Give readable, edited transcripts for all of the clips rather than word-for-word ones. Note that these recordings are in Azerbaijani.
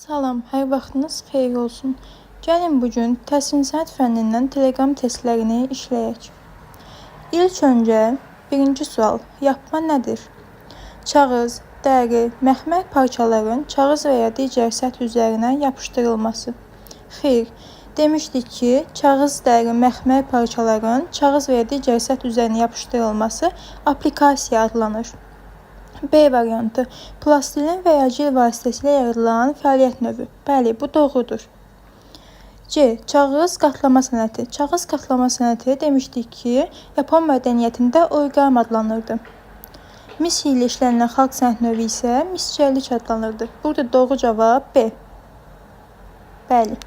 Salam, hər vaxtınız xeyir olsun. Gəlin bugün təsvir sənət fənnindən teleqram testlərini işləyək. İlk öncə birinci sual, yapma nədir? Kağız, dəri, məxmər parçaların kağız və ya digər səth üzərinə yapışdırılması. Xeyr, demişdik ki, kağız, dəri, məxmər parçaların kağız və ya digər səth üzərinə yapışdırılması aplikasiya adlanır. B variantı, plastilin və ya gil vasitəsilə yaradılan fəaliyyət növü. Bəli, bu doğrudur. C. Kağız qatlama sənəti. Kağız qatlama sənəti demişdik ki, Yapon mədəniyyətində origami adlanırdı. Mis ilə işlənilən xalq sənət növü isə misgərlik adlanırdı. Burada doğru cavab B. Bəli.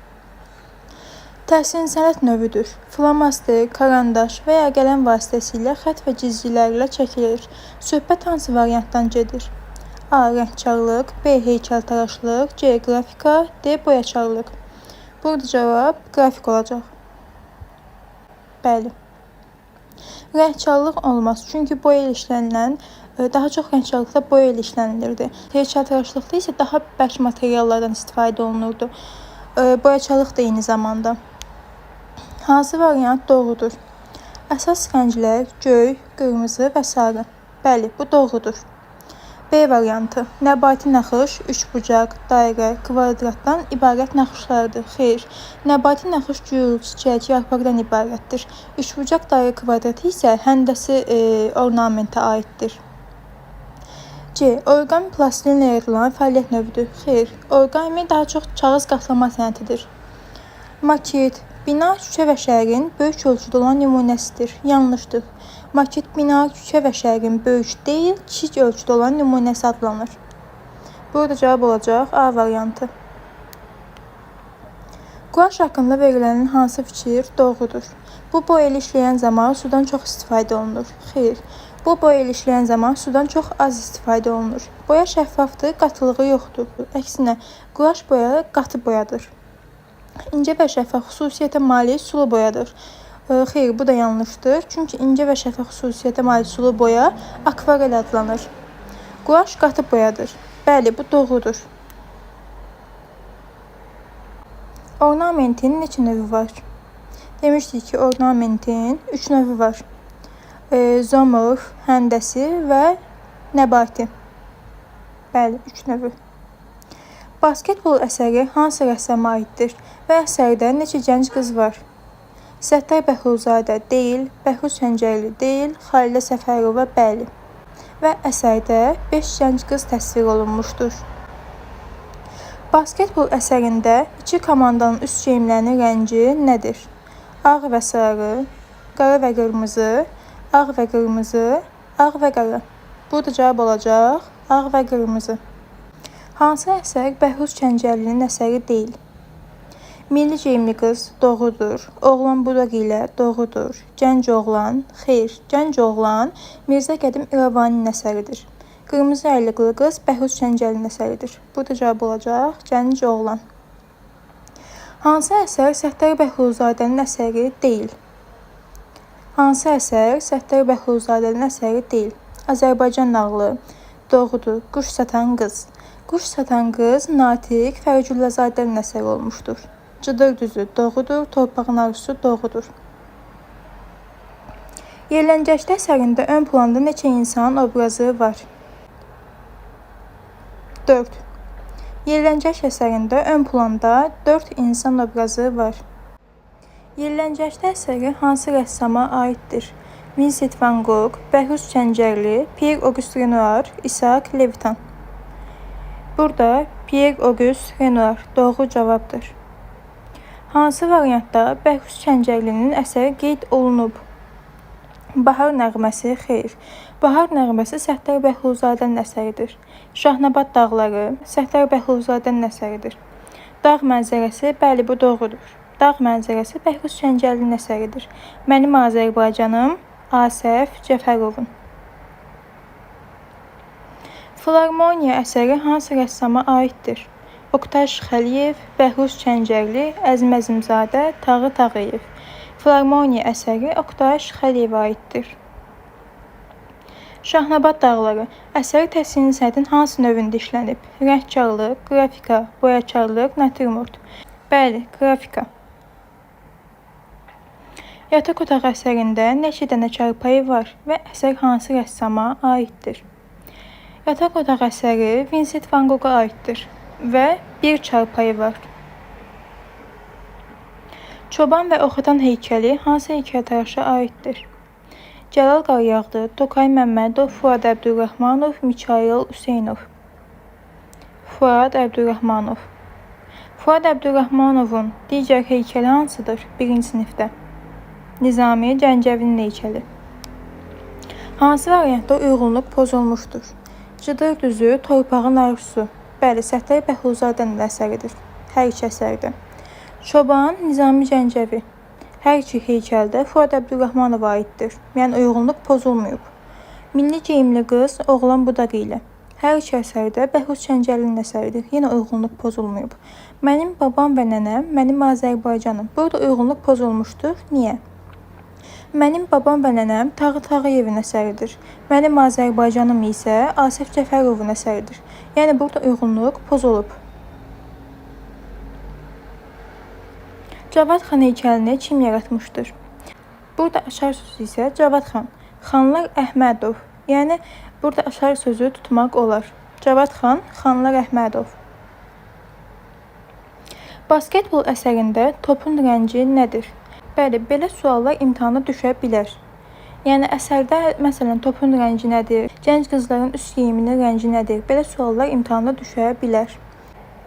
Təsvir sənət növüdür. Flomaster, karandaş və ya qələm vasitəsilə xətt və cizgilərlə çəkilir. Söhbət hansı variantdan gedir? A. Rəngkarlıq, B. Heykəltaraşlıq, C. Qrafika, D. Boyakarlıq. Burada cavab qrafik olacaq. Bəli. Rəngkarlıq olmaz, çünki boya ilə işlənilən, daha çox rəngkarlıqda boya ilə işlənilirdi. Heykəltaraşlıqda isə daha bərk materiallardan istifadə olunurdu. Boyakarlıq da eyni zamanda. Hansı variant doğrudur? Əsas rənglər göy, qırmızı və sarı. Bəli, bu doğrudur. B variantı. Nəbati naxış, üçbucaq, dairə, kvadratdan ibarət naxışlardır. Xeyr, nəbati naxış gül, çiçək, yarpaqdan ibarətdir. Üçbucaq, dairə, kvadratı isə həndəsi ornamentə aiddir. C. Origami plastilinlə yaradılan fəaliyyət növüdür. Xeyr, origami daha çox kağız qatlama sənətidir. Maket, bina, şüşə və şəhərin böyük ölçüdə olan nümunəsidir. Yanlışdır. Maket, bina, şüşə və şəhərin böyük deyil, kiçik ölçüdə olan nümunəsi adlanır. Burada cavab olacaq A variantı. Quaş haqqında verilənin hansı fikir doğrudur? Bu boya ilə işləyən zaman sudan çox istifadə olunur. Xeyr, bu boya ilə işləyən zaman sudan çox az istifadə olunur. Boya şəffafdır, qatılığı yoxdur. Əksinə, quaş boya qatı boyadır. İncə və şəffaf xüsusiyyətə malik sulu boyadır. Xeyr, bu da yanlışdır. Çünki incə və şəffaf xüsusiyyətə malik sulu boya akvarel adlanır. Quaş qatı boyadır. Bəli, bu doğrudur. Ornamentin neçə növü var? Demişdik ki, ornamentin 3 növü var. Zoomorf, həndəsi və nəbati. Bəli, 3 növü. Basketbol əsəri hansı rəssama aiddir və əsərdə neçə gənc qız var? Səttar Bəhruzədə deyil, Bəhruz Çəngərli deyil, Xalilə Səfərova bəli. Və əsərdə 5 gənc qız təsvir olunmuşdur. Basketbol əsərində iki komandanın üst geyimlərinin rəngi nədir? Ağ və sarı, qara və qırmızı, ağ və qırmızı, ağ və qara. Burada cavab olacaq ağ və qırmızı. Hansı əsər Bəhruz Çəngərlinin əsəri deyil? Milli geyimli qız doğrudur. Oğlan budaq ilə doğrudur. Gənc oğlan, xeyr, gənc oğlan Mirzə Qədim İrəvaninin əsəridir. Qırmızı əyliqlı qız Bəhruz Çəngərlinin əsəridir. Burada cavab olacaq gənc oğlan. Hansı əsər Səttar Bəhruzadənin əsəri deyil? Hansı əsər Səttar Bəhruzadənin əsəri deyil? Azərbaycan nağılı doğrudur. Quş satan qız. Quş satan qız Natiq Fərgüllazadənin əsəri olmuşdur. Cıdır düzü doğrudur. Torpağın arzusu doğrudur. Yerləncəşdə əsərində ön planda neçə insan obrazı var? 4. Yerləncəş əsərində ön planda 4 insan obrazı var. Yerləncəşdə əsəri hansı rəssama aiddir? Vincent van Gogh, Bəhruz Çəngərli, Pierre-Auguste Renoir, Isaac Levitan. Burada Pierre-Auguste Renoir doğru cavabdır. Hansı variantda Bəhruz Çəngərlinin əsəri qeyd olunub? Bahar nəğməsi xeyr. Bahar nəğməsi Səttar Bəhruzadənin əsəridir. Şahnabad dağları Səttar Bəhruzadənin əsəridir. Dağ mənzərəsi bəli bu doğrudur. Dağ mənzərəsi Bəhruz Çəngərlinin əsəridir. Mənim Azərbaycanım Asəf Cəfərovun. Filarmoniya əsəri hansı rəssama aiddir? Oqtay Şıxəliyev, Bəhruz Çəngərli, Əzim Əzimzadə, Tağı Tağıyev. Filarmoniya əsəri Oqtay Şıxəliyevə aiddir. Şahnabad dağları əsəri təsviri sənətin hansı növündə işlənib? Rəngkarlıq, qrafika, boyakarlıq, natürmort. Bəli, qrafika. Yataq otağı əsərində neçə dənə çarpayı var və əsər hansı rəssama aiddir? Yataq otağı əsəri Vincent van Gogha aiddir və bir çarpayı var. Çoban və Oxatan heykəli hansı heykəltaraşa aiddir? Cəlal Qaryağdı, Tokay Məmmədov, Fuad Əbdürrəhmanov, Mikail Hüseynov. Fuad Əbdürrəhmanov. Fuad Əbdürrəhmanovun digər heykəli hansıdır? 1-ci sinifdə. Nizami Gəncəvinin heykəli. Hansı variantda uyğunluq pozulmuşdur? Cıdır düzü, torpağın arzusu. Bəli, Səttar Bəhruzadənin əsəridir. Hər iki əsərdə. Çoban, Nizami Gəncəvi. Hər iki heykəldə Fuad Əbdürrəhmanova aiddir. Yəni uyğunluq pozulmayıb. Milli geyimli qız, oğlan budağı ilə. Hər iki əsərdə Bəhruz Çəngəlinin əsəridir. Yenə uyğunluq pozulmayıb. Mənim babam və nənəm, mənim Azərbaycanım. Burada uyğunluq pozulmuşdur. Niyə? Mənim babam və nənəm Tağı Tağıyevin əsəridir. Mənim Azərbaycanım isə Asif Cəfərovun əsəridir. Yəni burada uyğunluq pozulub. Cavad xan heykəlini kim yaratmışdır? Burada aşar sözü isə Cavad xan. Xanlar Əhmədov. Yəni burada aşar sözü tutmaq olar. Cavad xan, Xanlar Əhmədov. Basketbol əsərində topun rəngi nədir? Bəli, belə suallar imtahana düşə bilər. Yəni əsərdə məsələn topun rəngi nədir? Gənc qızların üst geyiminin rəngi nədir? Belə suallar imtahana düşə bilər.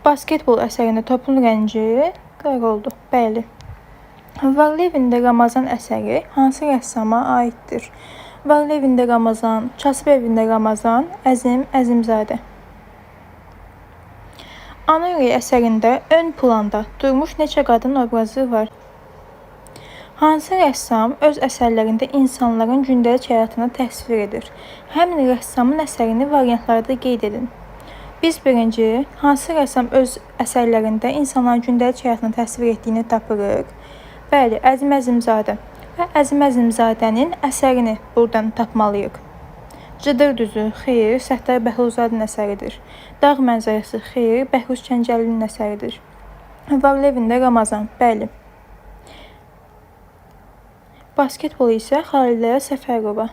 Basketbol əsərində topun rəngi qara oldu. Bəli. Varlevində Ramazan əsəri hansı rəssama aiddir? Varlevində Ramazan, Kasıb evində Ramazan, Əzim Əzimzadə. Ana ürək əsərində ön planda durmuş neçə qadın obrazı var? Hansı rəssam öz əsərlərində insanların gündəlik həyatını təsvir edir? Həmin rəssamın əsərini variantlarda qeyd edin. Biz birinci, hansı rəssam öz əsərlərində insanların gündəlik həyatını təsvir etdiyini tapırıq? Bəli, Əzim Əzimzadə. Və Əzim Əzimzadənin əsərini buradan tapmalıyıq. Cıdır düzü, xeyr, Səttar Bəhruzadənin əsəridir. Dağ mənzərəsi, xeyr, Bəhruz Çəngəlinin əsəridir. Varlevində Ramazan, bəli. Basketbol isə Xalilə Səfərova.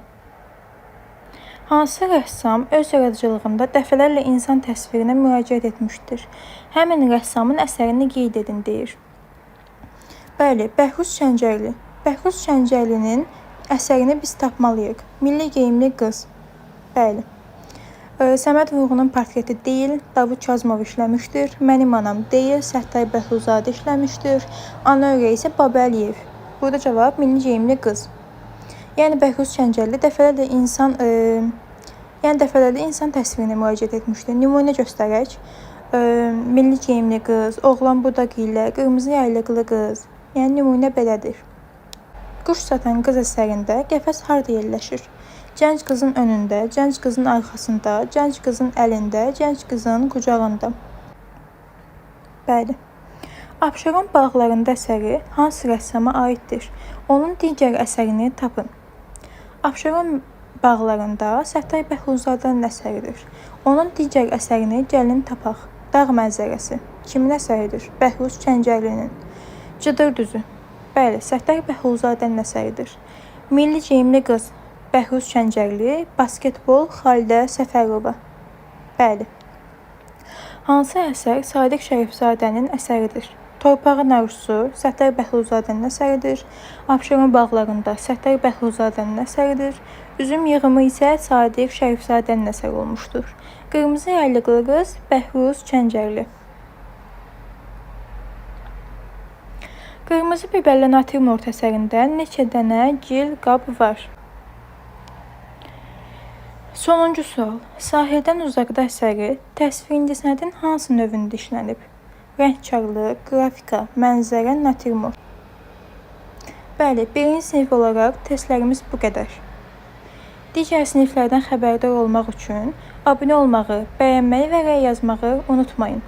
Hansı rəssam öz yaradıcılığında dəfələrlə insan təsvirinə müraciət etmişdir? Həmin rəssamın əsərini qeyd edin, deyir. Bəli, Bəhruz Çəngəli. Bəhruz Çəngəlinin əsərini biz tapmalıyıq. Milli geyimli qız. Bəli. Səməd Vurğunun portreti deyil, Davud Kazımov işləmişdir. Mənim anam deyil, Səttar Bəhruzadə işləmişdir. Ana ürəyi isə Babəliyev. Burada cavab milli geyimli qız. Yəni Bəhruz Çəngəli dəfələrlə insan təsvirinə müraciət etmişdir. Nümunə göstərək. Milli geyimli qız, oğlan budağı ilə, qırmızı yaylıqlı qız. Yəni nümunə belədir. Quş satan qız əsərində qəfəs harda yerləşir? Gənc qızın önündə, gənc qızın arxasında, gənc qızın əlində, gənc qızın qucağında. Bəli. Abşeron bağlarında əsəri hansı rəssama aiddir? Onun digər əsərini tapın. Abşeron bağlarında Səttar Bəhruzadənin əsəridir. Onun digər əsərini gəlin tapaq. Dağ mənzərəsi. Kimin əsəridir? Bəhruz Çəngəlinin. Cıdır düzü. Bəli, Səttar Bəhruzadənin əsəridir. Milli geyimli qız. Bəhruz Çəngəli. Basketbol Xalilə Səfərova. Bəli. Hansı əsər Sadiq Şərifzadənin əsəridir? Torpağın arzusu Səttar Bəhruzadənin əsəridir. Abşeron bağlarında Səttar Bəhruzadənin əsəridir. Üzüm yığımı isə Sadiq Şərifzadənin əsəri olmuşdur. Qırmızı yaylıqlı qız Bəhruz Çəngəli. Qırmızı biberlə natürmort əsərində neçə dənə gil qab var? Sonuncu sual. Sahildən uzaqda əsəri təsvir incəsənətin hansı növündə işlənib? Rəngkarlıq, qrafika, mənzərə, natürmort. Bəli, 1-ci sinif olaraq testlərimiz bu qədər. Digər siniflərdən xəbərdar olmaq üçün abunə olmağı, bəyənməyi və rəy yazmağı unutmayın.